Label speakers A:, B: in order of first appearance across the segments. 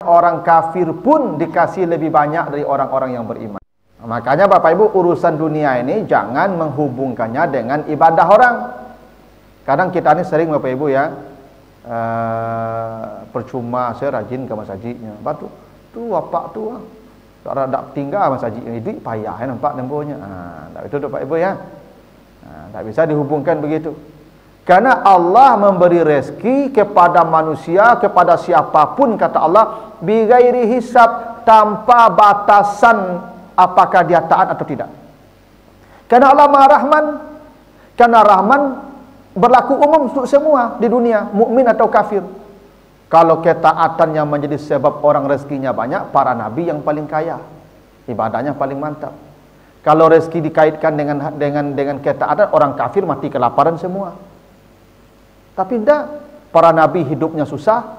A: Orang kafir pun dikasih lebih banyak dari orang-orang yang beriman. Makanya Bapak Ibu, urusan dunia ini jangan menghubungkannya dengan ibadah orang. Kadang kita ini sering Bapak Ibu ya, percuma saya rajin ke masjidnya. Batu tu apa tu tak ada tinggal masjid ini duit payah nampak tempohnya. Itu Bapak Ibu ya. Tak bisa dihubungkan begitu. Karena Allah memberi rezeki kepada manusia, kepada siapapun kata Allah, bighairi hisab, tanpa batasan apakah dia taat atau tidak. Karena Allah Maha Rahman, karena Rahman berlaku umum untuk semua di dunia, mukmin atau kafir. Kalau ketaatannya menjadi sebab orang rezekinya banyak, para nabi yang paling kaya, ibadahnya paling mantap. Kalau rezeki dikaitkan dengan ketaatan, orang kafir mati kelaparan semua. Tapi tidak, para nabi hidupnya susah,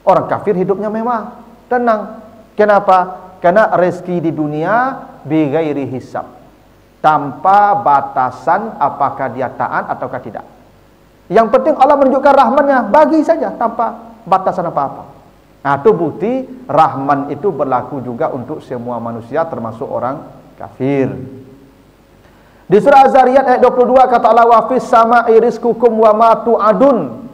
A: orang kafir hidupnya mewah, tenang. Kenapa? Karena rezeki di dunia bighairi hisab, tanpa batasan apakah dia taat ataukah tidak. Yang penting Allah menunjukkan rahmannya, bagi saja tanpa batasan apa-apa. Nah, itu bukti Rahman itu berlaku juga untuk semua manusia termasuk orang kafir. Di surah Az-Zariyat ayat 22 kata Allah, wa fis sama'i rizqukum wa ma tu'adun.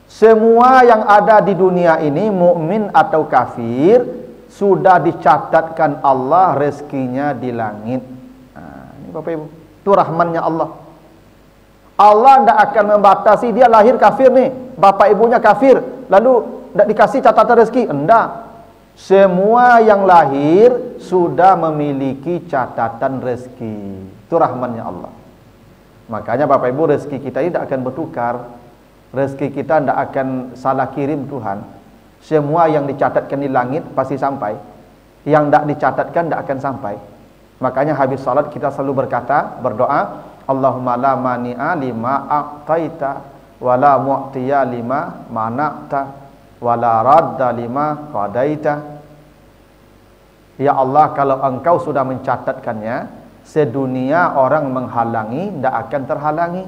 A: Semua yang ada di dunia ini, mukmin atau kafir, sudah dicatatkan Allah rezekinya di langit. Nah, ini Bapak Ibu, itu rahmannya Allah. Allah tidak akan membatasi dia lahir kafir nih, bapak ibunya kafir, lalu tidak dikasih catatan rezeki. Enggak. Semua yang lahir sudah memiliki catatan rezeki. Itu rahmannya Allah. Makanya Bapak Ibu, rezeki kita ini tidak akan bertukar. Rezeki kita tidak akan salah kirim Tuhan. Semua yang dicatatkan di langit pasti sampai. Yang tidak dicatatkan tidak akan sampai. Makanya habis salat kita selalu berdoa, Allahumma la mani'a lima a'taita wa la mu'tiya lima mana'ta wala radda lima qadaita. Ya Allah, kalau engkau sudah mencatatkannya, sedunia orang menghalangi tidak akan terhalangi.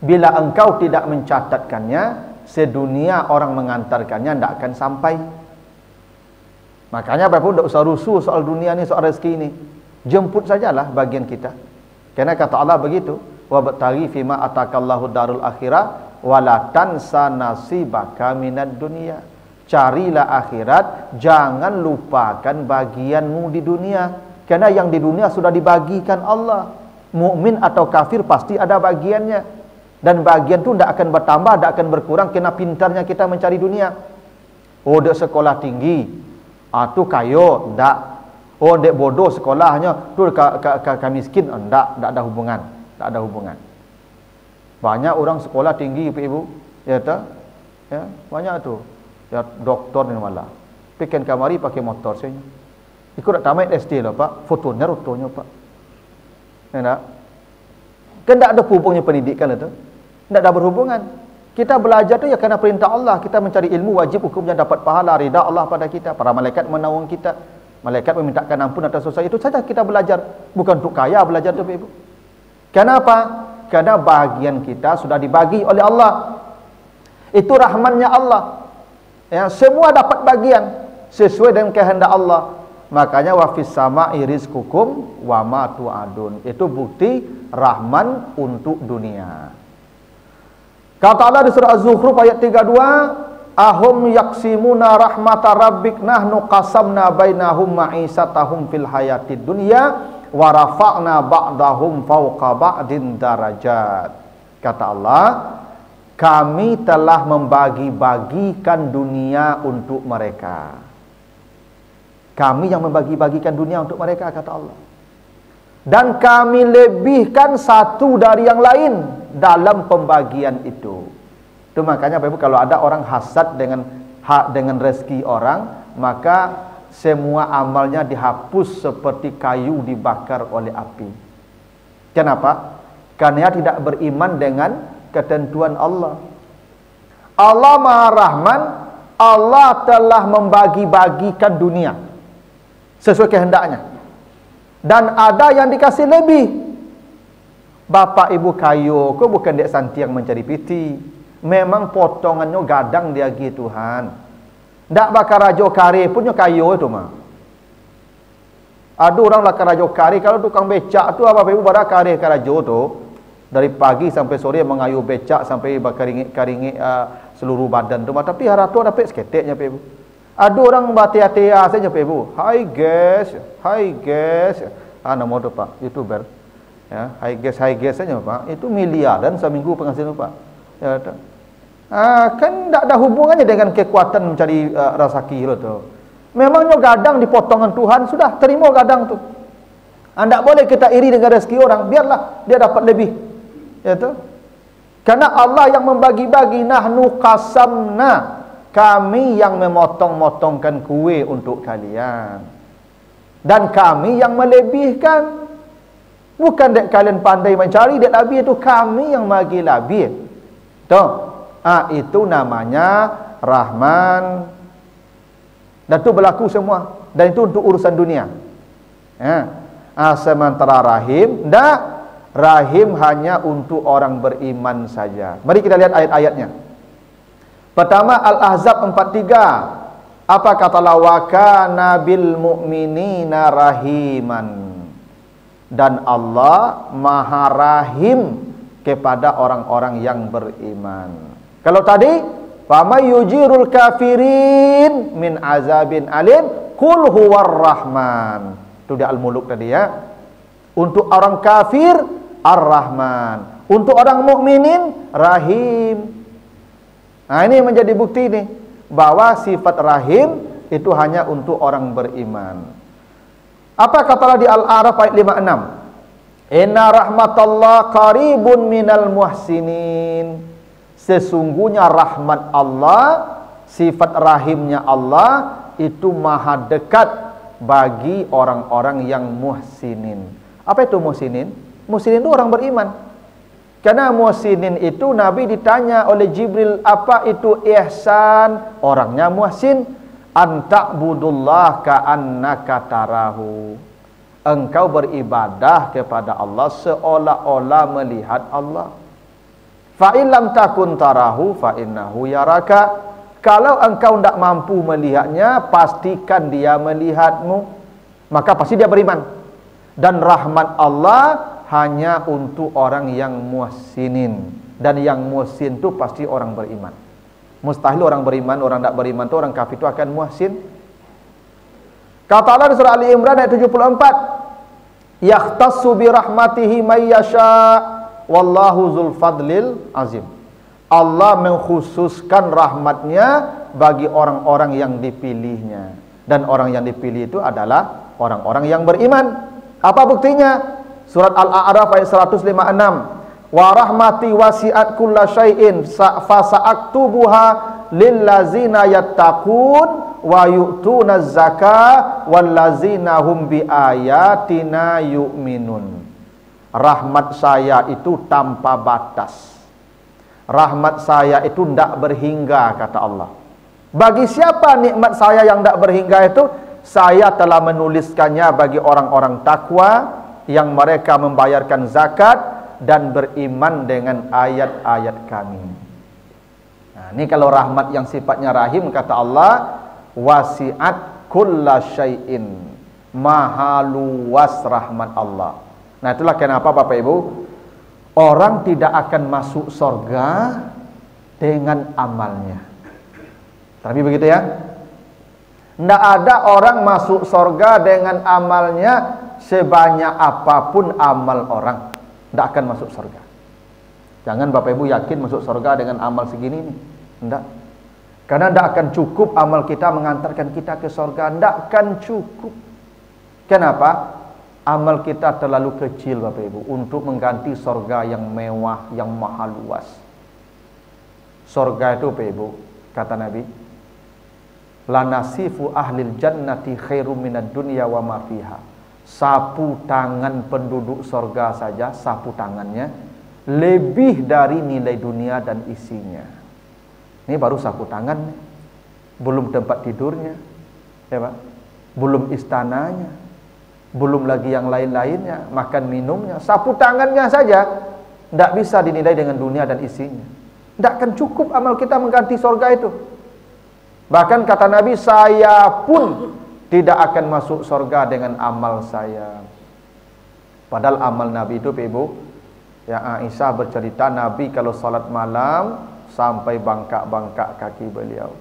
A: Bila engkau tidak mencatatkannya, sedunia orang mengantarkannya tidak akan sampai. Makanya Bapak tidak usah rusuh soal dunia ni, soal rezeki ini. Jemput sajalah bagian kita. Karena kata Allah begitu, wabtaghi fima atakallahu darul akhirah wala tansa nasibaka minad dunya. Carilah akhirat, jangan lupakan bagianmu di dunia. Karena yang di dunia sudah dibagikan Allah. Mukmin atau kafir pasti ada bagiannya. Dan bagian itu tidak akan bertambah, tidak akan berkurang karena pintarnya kita mencari dunia. Oh, dia sekolah tinggi, tu kayo, tidak. Oh, dek bodoh sekolahnya, tu miskin, tidak ada hubungan, tak ada hubungan. Banyak orang sekolah tinggi, Ibu, ya tak? Ya, banyak tu. Ya, doktor ni malah. Pikan kamari pakai motor saya. Ikut tak tamat SD lah, Pak. Fotonya, rotonya, Pak. Ya tak? Kan tak ada hubungnya pendidikan itu. Tak ada berhubungan. Kita belajar tu ya kerana perintah Allah. Kita mencari ilmu wajib hukumnya dapat pahala, ridha Allah pada kita. Para malaikat menaungi kita. Malaikat memintakan ampun atas dosa. Itu saja kita belajar. Bukan untuk kaya belajar tu, Ibu. Kenapa? Karena bagian kita sudah dibagi oleh Allah. Itu rahmannya Allah. Ya, semua dapat bagian sesuai dengan kehendak Allah. Makanya wa fis sama'i rizqukum wa ma tu'adun. Itu bukti rahman untuk dunia. Kata Allah di surah Az-Zukhruf ayat 32, ahum yaksimuna rahmata rabbik nahnu qasamna bainahum ma'isatahum fil hayatid dunya wa rafa'na ba'dahum fawqa ba'din darajat. Kata Allah, kami telah membagi-bagikan dunia untuk mereka. Kami yang membagi-bagikan dunia untuk mereka, kata Allah. Dan kami lebihkan satu dari yang lain dalam pembagian itu. Itu makanya Bapak Ibu, kalau ada orang hasad dengan rezeki orang, maka semua amalnya dihapus seperti kayu dibakar oleh api. Kenapa? Karena dia tidak beriman dengan ketentuan Allah. Allah Maha Rahman, Allah telah membagi-bagikan dunia sesuai kehendaknya. Dan ada yang dikasih lebih. Bapak ibu kayu, kau bukan dek santi yang mencari piti. Memang potongannya gadang dia gitu Tuhan. Ndak bakal rajo kari punya kayu itu mah. Ada orang lah karajo kari, kalau tukang becak tu apa ibu pada kari karajo tu dari pagi sampai sore mengayuh becak sampai karingi seluruh badan tu. Tapi hari tu dapat seketiknya ibu. Ada orang batia-tia saja ibu. Hi guys. Nama tu Pak, YouTuber. Ya, hi guys saja Pak. Itu miliaran seminggu penghasilan Pak. Ya, kan tak ada hubungannya dengan kekuatan mencari rezeki tu. Memangnya gadang di potongan Tuhan, sudah terima gadang tu. Anda boleh kita iri dengan rezeki orang, biarlah dia dapat lebih. Ya tu. Karena Allah yang membagi-bagi, nahnu qasamna, kami yang memotong-motongkan kue untuk kalian. Dan kami yang melebihkan. Bukan dek kalian pandai mencari, dek lebih itu kami yang bagi lebih. Tu. Itu namanya Rahman. Dan itu berlaku semua. Dan itu untuk urusan dunia. Sementara Rahim, Rahim hanya untuk orang beriman saja. Mari kita lihat ayat-ayatnya. Pertama, Al-Ahzab 43. Apa kata Allah? Wa kana bil mu'minina rahiman. Dan Allah Maha Rahim kepada orang-orang yang beriman. Kalau tadi Famay yujirul kafirin min azabin alim qul huwar rahman. Itu di Al-Muluk tadi ya. Untuk orang kafir Ar-Rahman, untuk orang mukminin Rahim. Nah, ini menjadi bukti nih bahwa sifat Rahim itu hanya untuk orang beriman. Apa kata Allah di Al-A'raf ayat 56? Inna rahmatallah qaribun minal muhsinin. Sesungguhnya rahmat Allah, sifat rahimnya Allah itu maha dekat bagi orang-orang yang muhsinin. Apa itu muhsinin? Muhsinin itu orang beriman. Karena muhsinin itu Nabi ditanya oleh Jibril, apa itu ihsan? Orangnya muhsin. Anta'budullah ka'annaka tarahu. Engkau beribadah kepada Allah seolah-olah melihat Allah. Fa'in lam takun tarahu fa'innahu yaraka. Kalau engkau tidak mampu melihatnya, pastikan dia melihatmu. Maka pasti dia beriman. Dan rahmat Allah hanya untuk orang yang muhsinin. Dan yang muhsin itu pasti orang beriman. Mustahil orang beriman, orang tidak beriman itu, orang kafir itu akan muhsin. Kata Allah di surah Ali Imran ayat 74. Yakhtassu bi rahmatihi may yasha'. Wallahu zul fadlil azim. Allah mengkhususkan rahmatnya bagi orang-orang yang dipilihnya. Dan orang yang dipilih itu adalah orang-orang yang beriman. Apa buktinya? Surat Al-A'raf ayat 156. Wa rahmati wasi'at kulla syai'in fasa'aktubuha lillazina yattaqun wa yu'tuna zakah wallazina hum bi ayatina yu'minun. Rahmat saya itu tanpa batas. Rahmat saya itu tidak berhingga, kata Allah. Bagi siapa nikmat saya yang tidak berhingga itu? Saya telah menuliskannya bagi orang-orang takwa yang mereka membayarkan zakat dan beriman dengan ayat-ayat kami. Nah, ini kalau rahmat yang sifatnya rahim, kata Allah, wasi'at kulla syai'in. Maha luas rahmat Allah. Nah, itulah kenapa Bapak Ibu, orang tidak akan masuk surga dengan amalnya. Tapi begitu ya. Tidak ada orang masuk surga dengan amalnya sebanyak apapun amal orang. Tidak akan masuk surga. Jangan Bapak Ibu yakin masuk surga dengan amal segini nih. Tidak. Karena tidak akan cukup amal kita mengantarkan kita ke surga. Tidak akan cukup. Kenapa? Amal kita terlalu kecil Bapak Ibu untuk mengganti surga yang mewah, yang maha luas. Surga itu Bapak Ibu, kata Nabi, la nasifu ahlil jannati khairum minad dunya wa ma fiha. Sapu tangan penduduk surga saja, sapu tangannya lebih dari nilai dunia dan isinya. Ini baru sapu tangan, belum tempat tidurnya, ya Pak, belum istananya, belum lagi yang lain-lainnya, makan minumnya. Sapu tangannya saja tidak bisa dinilai dengan dunia dan isinya. Tidak akan cukup amal kita mengganti surga itu. Bahkan kata Nabi, saya pun tidak akan masuk surga dengan amal saya. Padahal amal Nabi itu, Ibu, ya Aisyah bercerita Nabi kalau salat malam sampai bangkak-bangkak kaki beliau.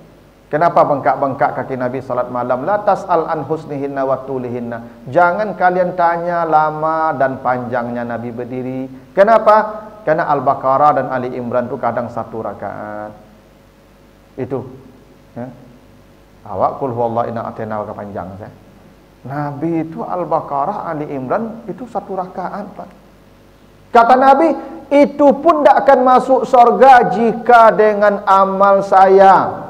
A: Kenapa bengkak-bengkak kaki Nabi salat malam? La tas'al an husnihinna wa tulihinna. Jangan kalian tanya lama dan panjangnya Nabi berdiri. Kenapa? Karena Al-Baqarah dan Ali Imran itu kadang 1 rakaat. Itu. Ya. Awak kul huwallahu inna a'tainahu ke panjang saya. Nabi itu Al-Baqarah, Ali Imran itu 1 rakaat, Pak. Kata Nabi, itu pun tidak akan masuk surga jika dengan amal saya.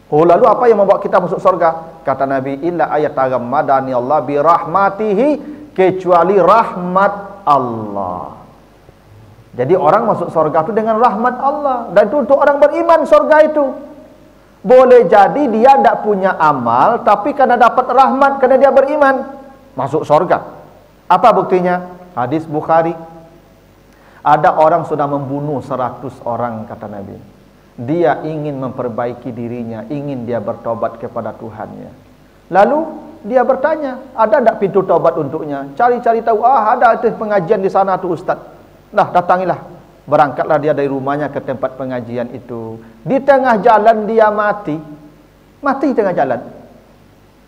A: Oh, lalu apa yang membawa kita masuk surga? Kata Nabi, illa ayataghammadani Allah bi rahmatihi, kecuali rahmat Allah. Jadi orang masuk surga itu dengan rahmat Allah, dan itu untuk orang beriman surga itu. Boleh jadi dia tidak punya amal, tapi karena dapat rahmat, karena dia beriman, masuk surga. Apa buktinya? Hadis Bukhari. Ada orang sudah membunuh 100 orang, kata Nabi. Dia ingin memperbaiki dirinya, ingin dia bertobat kepada Tuhannya. Lalu dia bertanya, ada tidak pintu tobat untuknya? Cari-cari tahu, ada pengajian di sana tuh Ustaz. Nah, datangilah. Berangkatlah dia dari rumahnya ke tempat pengajian itu. Di tengah jalan dia mati. Mati di tengah jalan.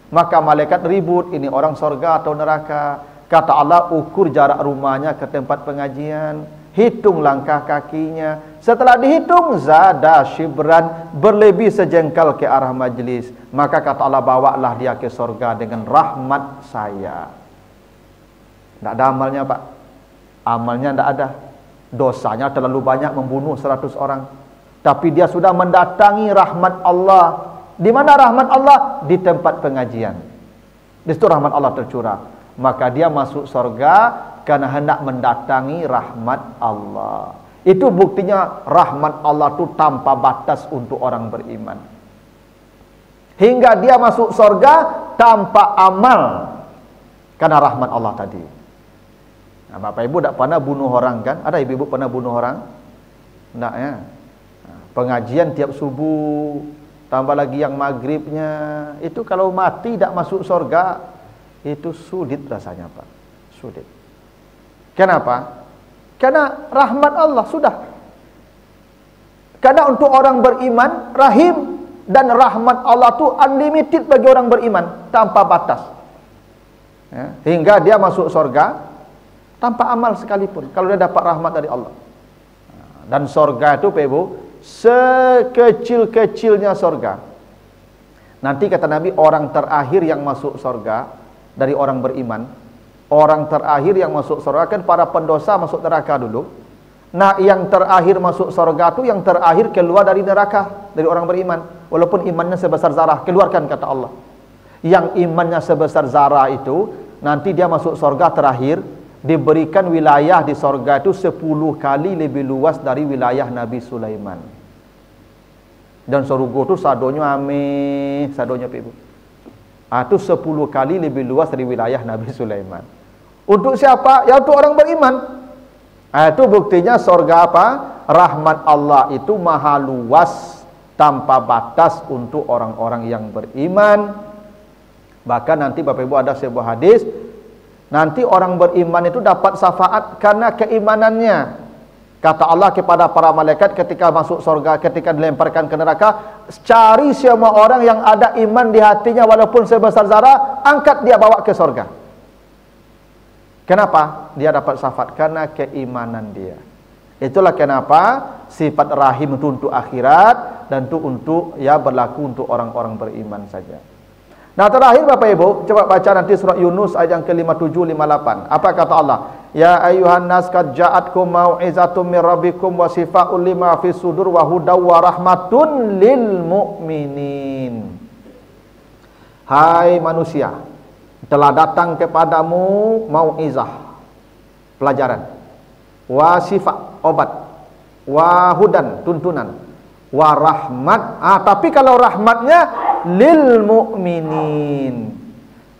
A: Maka malaikat ribut, ini orang surga atau neraka. Kata Allah, ukur jarak rumahnya ke tempat pengajian, hitung langkah kakinya. Setelah dihitung, zada shibran, berlebih sejengkal ke arah majlis. Maka kata Allah, bawalah dia ke surga dengan rahmat saya. Tidak ada amalnya, Pak. Amalnya tidak ada. Dosanya terlalu banyak, membunuh 100 orang. Tapi dia sudah mendatangi rahmat Allah. Di mana rahmat Allah? Di tempat pengajian. Di situ rahmat Allah tercurah. Maka dia masuk surga karena hendak mendatangi rahmat Allah. Itu buktinya rahmat Allah itu tanpa batas untuk orang beriman. Hingga dia masuk surga tanpa amal, karena rahmat Allah tadi. Nah, Bapak Ibu tak pernah bunuh orang kan? Ada ibu-ibu pernah bunuh orang? Tidak ya. Nah, pengajian tiap subuh, tambah lagi yang maghribnya. Itu kalau mati tidak masuk surga, itu sulit rasanya, Pak. Sulit. Kenapa? Karena rahmat Allah sudah. Karena untuk orang beriman, rahim, dan rahmat Allah itu unlimited bagi orang beriman, tanpa batas. Ya, hingga dia masuk surga tanpa amal sekalipun, kalau dia dapat rahmat dari Allah. Dan surga itu, Pak Ibu, sekecil-kecilnya surga. Nanti kata Nabi, orang terakhir yang masuk surga dari orang beriman, orang terakhir yang masuk surga, kan para pendosa masuk neraka dulu. Nah, yang terakhir masuk surga itu yang terakhir keluar dari neraka, dari orang beriman. Walaupun imannya sebesar zarah, keluarkan kata Allah. Yang imannya sebesar zarah itu, nanti dia masuk surga terakhir, diberikan wilayah di surga itu 10 kali lebih luas dari wilayah Nabi Sulaiman. Dan surga itu sadonya ame, sadonya Ibu. Itu 10 kali lebih luas dari wilayah Nabi Sulaiman. Untuk siapa? Ya untuk orang beriman. Itu buktinya surga apa? Rahmat Allah itu maha luas, tanpa batas untuk orang-orang yang beriman. Bahkan nanti Bapak Ibu ada sebuah hadis, nanti orang beriman itu dapat syafaat karena keimanannya. Kata Allah kepada para malaikat ketika masuk surga, ketika dilemparkan ke neraka, cari semua orang yang ada iman di hatinya walaupun sebesar zarah, angkat dia bawa ke surga. Kenapa? Dia dapat syafaat karena keimanan dia. Itulah kenapa sifat rahim itu untuk akhirat, dan itu untuk ya berlaku untuk orang-orang beriman saja. Nah, terakhir Bapak Ibu, coba baca nanti surat Yunus ayat yang ke-57 58. Apa kata Allah? Ya ayyuhan nas qad ja'atkum mau'izatum mir rabbikum wa shifaa'un lima fis sudur wa hudaw wa rahmatun lil mu'minin. Hai manusia, telah datang kepadamu mau'izah, pelajaran, wa shifa', obat, wa hudan, tuntunan, wa rahmat. Tapi kalau rahmatnya lil mu'minin.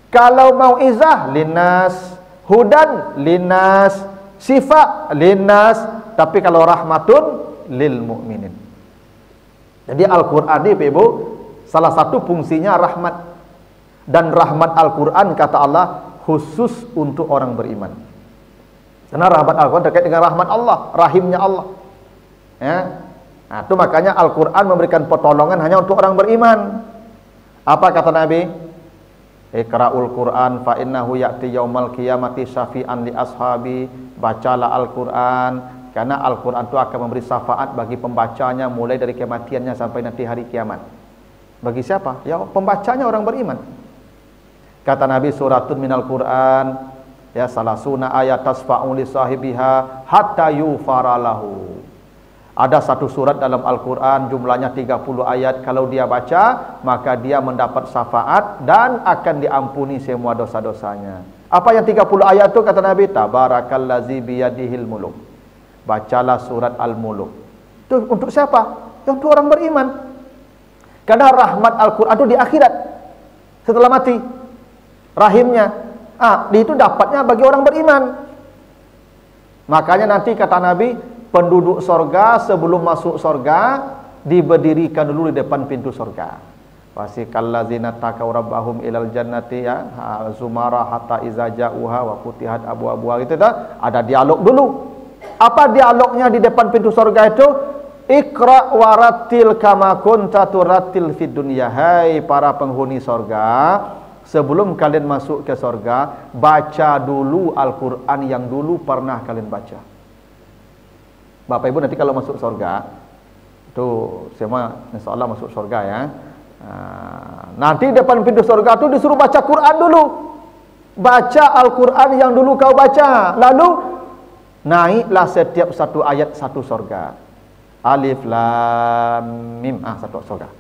A: Kalau mau'izah linnas, hudan linnas, shifa linnas, tapi kalau rahmatun lil mu'minin. Jadi Al-Qur'an ini Ibu, Salah satu fungsinya rahmat. Dan rahmat Al-Quran kata Allah khusus untuk orang beriman. Karena rahmat Al-Quran terkait dengan rahmat Allah, rahimnya Allah. Ya. Nah, itu makanya Al-Quran memberikan pertolongan hanya untuk orang beriman. Apa kata Nabi? Iqra'ul Quran fa innahu ya'ti yaumal qiyamati syafi'an li ashabi. Bacalah Al-Quran, karena Al-Quran itu akan memberi syafaat bagi pembacanya mulai dari kematiannya sampai nanti hari kiamat. Bagi siapa? Ya, pembacanya orang beriman. Kata Nabi, suratun minal Quran, ya salasuna ayat tasfa'u li sahibiha hatta yufaralahu. Ada satu surat dalam Al-Quran jumlahnya 30 ayat. Kalau dia baca, maka dia mendapat syafaat dan akan diampuni semua dosa-dosanya. Apa yang 30 ayat itu kata Nabi? Tabarakallazi biyadihil muluk. Bacalah surat Al-Muluk. Itu untuk siapa? Untuk orang beriman. Karena rahmat Al-Quran itu di akhirat setelah mati. Rahimnya itu dapatnya bagi orang beriman. Makanya nanti kata Nabi, penduduk sorga sebelum masuk sorga diberdirikan dulu di depan pintu sorga. Wasikallazina taqaw rabbahum ilal jannati ya zumara hatta iza ja'uha wa futihat abwabuha. Itu dah ada dialog dulu. Apa dialognya di depan pintu sorga itu? Iqra waratil kama kunta turatil fid dunya. Hai para penghuni sorga, sebelum kalian masuk ke sorga, baca dulu Al-Quran yang dulu pernah kalian baca. Bapak Ibu nanti kalau masuk sorga, itu semua insyaAllah masuk sorga ya. Nanti depan pintu sorga itu disuruh baca Quran dulu. Baca Al-Quran yang dulu kau baca. Lalu naiklah setiap satu ayat satu sorga. Alif Lam Mim, satu sorga.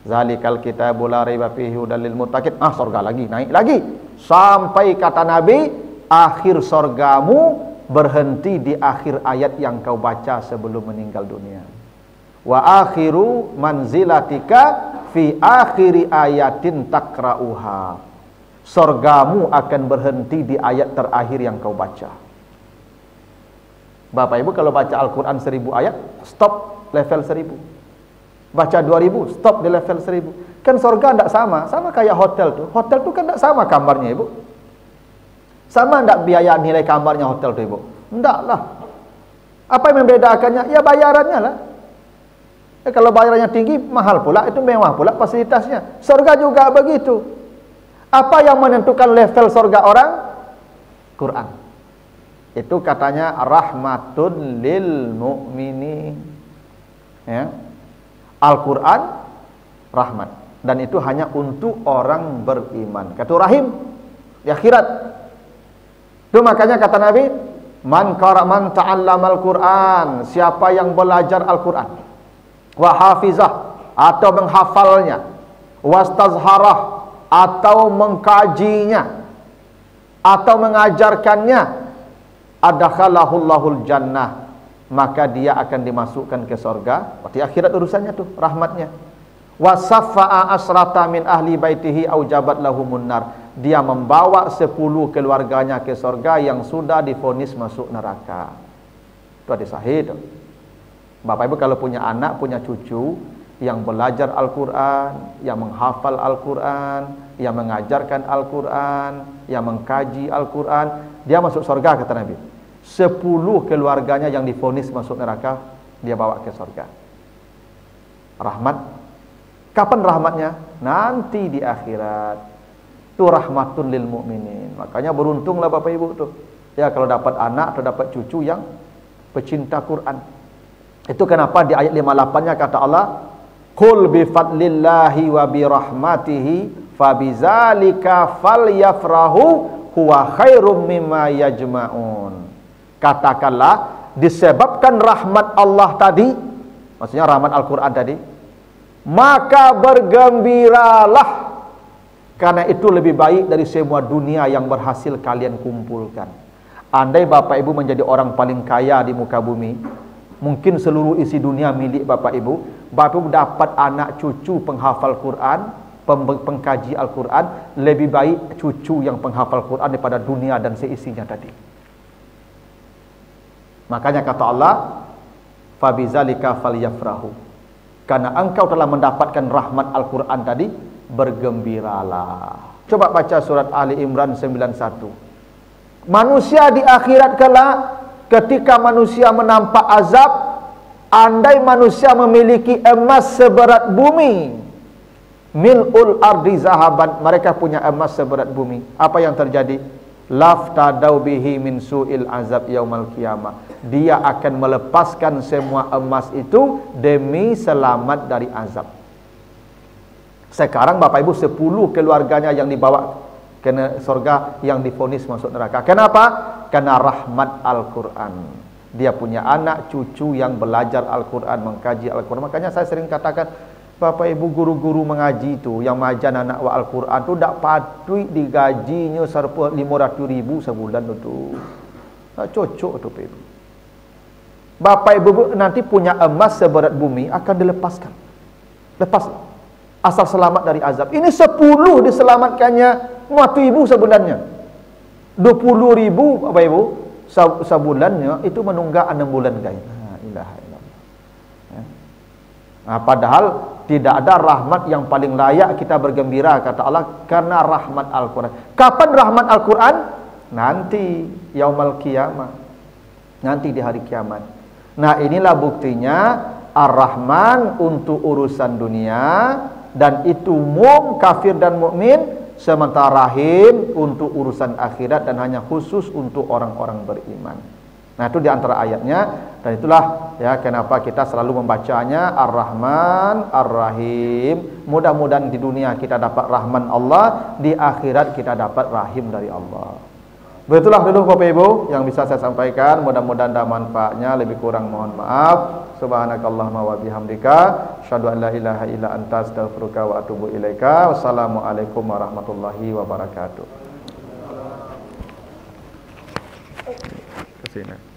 A: Zalikal kitabul la raiba fihi hudal lil muttaqin. Sorga lagi, naik lagi. Sampai kata Nabi, akhir sorgamu berhenti di akhir ayat yang kau baca sebelum meninggal dunia. Wa akhiru manzilatika fi akhiri ayatin takra'uha. Sorgamu akan berhenti di ayat terakhir yang kau baca. Bapak Ibu kalau baca Al-Quran 1000 ayat, stop level 1000. Baca 2000, stop di level 1000. Kan sorga tidak sama, sama kayak hotel tuh. Hotel tuh kan tidak sama kamarnya Ibu. Sama tidak biaya nilai kamarnya hotel tuh Ibu? Tidak lah. Apa yang membedakannya? Ya bayarannya lah. Kalau bayarannya tinggi, mahal pula, itu mewah pula fasilitasnya. Sorga juga begitu. Apa yang menentukan level sorga orang? Quran. Itu katanya rahmatun lil mu'minin. Ya. Al-Quran rahmat, dan itu hanya untuk orang beriman. Kata rahim di akhirat. Itu makanya kata Nabi, man ta'allamal Quran, siapa yang belajar Al-Quran, wa hafizah atau menghafalnya, wastazharah atau mengkajinya atau mengajarkannya, adakhalahul jannah, maka dia akan dimasukkan ke sorga. Di akhirat urusannya tuh rahmatnya. Wasaffa'a asrata min ahli baitihi aujabat lahumun nar, dia membawa 10 keluarganya ke sorga yang sudah divonis masuk neraka. Itu hadis sahih itu. Bapak Ibu kalau punya anak, punya cucu yang belajar Al-Quran, yang menghafal Al-Quran, yang mengajarkan Al-Quran, yang mengkaji Al-Quran, dia masuk sorga kata Nabi. 10 keluarganya yang divonis masuk neraka, dia bawa ke sorga. Rahmat. Kapan rahmatnya? Nanti di akhirat. Itu rahmatun lil mu'minin. Makanya beruntunglah Bapak Ibu tuh. Ya kalau dapat anak atau dapat cucu yang pecinta Quran. Itu kenapa di ayat 58-nya kata Allah, qul bi fadlillahi wa bi rahmatihi fabizalika falyafrahu huwa khairum mimma yajma'un. Katakanlah, disebabkan rahmat Allah tadi, maksudnya rahmat Al-Quran tadi, maka bergembiralah, karena itu lebih baik dari semua dunia yang berhasil kalian kumpulkan. Andai Bapak Ibu menjadi orang paling kaya di muka bumi, mungkin seluruh isi dunia milik Bapak Ibu, Bapak Ibu dapat anak cucu penghafal Quran, pengkaji Al-Quran, lebih baik cucu yang penghafal Quran daripada dunia dan seisinya tadi. Makanya kata Allah, fabizalika falyafrahu. Karena engkau telah mendapatkan rahmat Al-Quran tadi, bergembiralah. Coba baca surat Ali Imran 91. Manusia di akhirat kelak, ketika manusia menampak azab, andai manusia memiliki emas seberat bumi, mil'ul ardi zahaban, mereka punya emas seberat bumi, apa yang terjadi? Laftadau bihi min su'il azab yaumal qiyamah. Dia akan melepaskan semua emas itu demi selamat dari azab. Sekarang Bapak Ibu 10 keluarganya yang dibawa ke surga, yang divonis masuk neraka. Kenapa? Karena rahmat Al-Quran. Dia punya anak cucu yang belajar Al-Quran, mengkaji Al-Quran. Makanya saya sering katakan, Bapak Ibu guru-guru mengaji itu, yang majan anak wa Al-Quran itu tak patut digajinya 500.000 sebulan itu. Tak cocok itu Bapak Ibu. Bapak Ibu nanti punya emas seberat bumi akan dilepaskan. Lepaslah. Asal selamat dari azab. Ini 10 diselamatkannya 100.000 sebulannya. 20.000 Bapak Ibu sebulannya itu menunggak 6 bulan guys. La ilaha illallah. Nah, padahal tidak ada rahmat yang paling layak kita bergembira, kata Allah, karena rahmat Al-Quran. Kapan rahmat Al-Quran? Nanti yaumal qiyamah. Nanti di hari kiamat. Nah, inilah buktinya Ar-Rahman untuk urusan dunia, dan itu kafir dan mukmin, sementara Rahim untuk urusan akhirat dan hanya khusus untuk orang-orang beriman. Nah, itu di antara ayatnya, dan itulah ya kenapa kita selalu membacanya Ar-Rahman Ar-Rahim. Mudah-mudahan di dunia kita dapat rahman Allah, di akhirat kita dapat rahim dari Allah. Begitulah dulu Bapak Ibu yang bisa saya sampaikan. Mudah-mudahan ada manfaatnya, lebih kurang mohon maaf. Subhanakallahumma wa bihamdika, asyhadu an la ilaha illa anta, astaghfiruka wa atubu ilaika. Wassalamualaikum warahmatullahi wabarakatuh. Kesini.